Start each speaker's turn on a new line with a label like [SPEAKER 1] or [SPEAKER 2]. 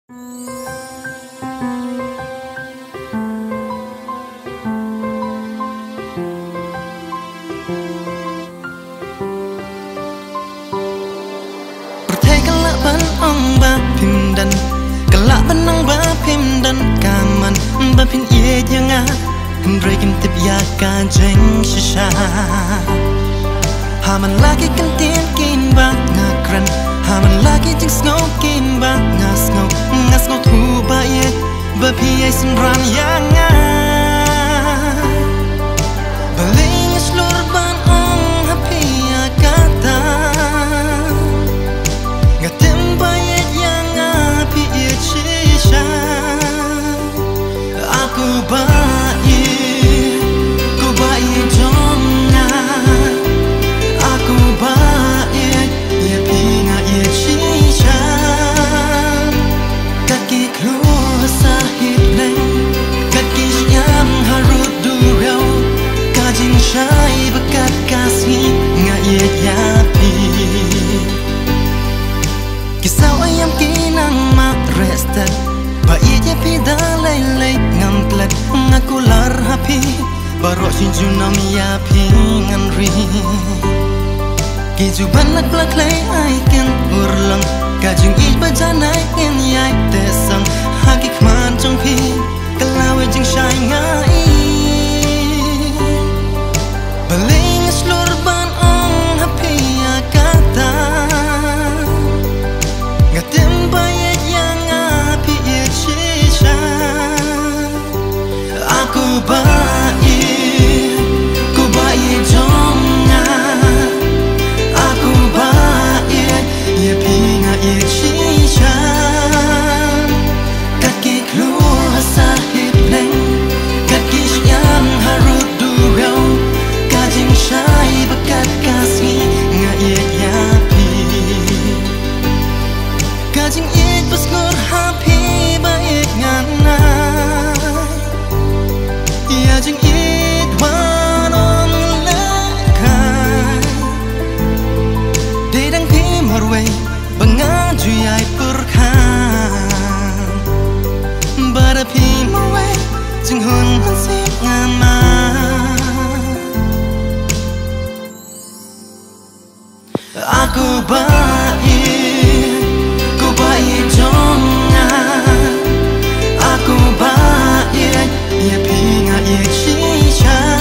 [SPEAKER 1] Pimdan kelak benang bapimdan kaman bapin ye janga hendrai kintip ya kajeng shisha haman lagi kentin kin ba ngakran haman lagi jing snow kin ba ngas no thu ba ye bapi ye simran yanga baling slur ban ong happy ya kata ngatem ba ye aku baik jomna aku baik ya pinga ya shisha kaki keluar sahib leng kaki yang harut durau kajing syai bekat kasih nggak ya yapi kisah ayam kinang mak restan baik je pida lelai ngam klat ngaku lar happy barok sinju nam ya pingan ri kijuban nak plak lay aiken urlang kajung ik bajanai en yai tesang hakik man jong pi kalawe jing shai ngai baling slur ban ong happy akata ngatem bayet yang api shisha aku baik jomna aku baik ya pinga ya shisha kaki keluar sahib leng kaki yang harut durau kajing syai bekat kasih nggak ya yapi kajing ik besnur happy baik nganai ya jing ik wanon lekai dedang pi marway bangaju yai purkan barapi marway jing hun hansip ngama aku baik jomna aku baik ya pinga ya shisha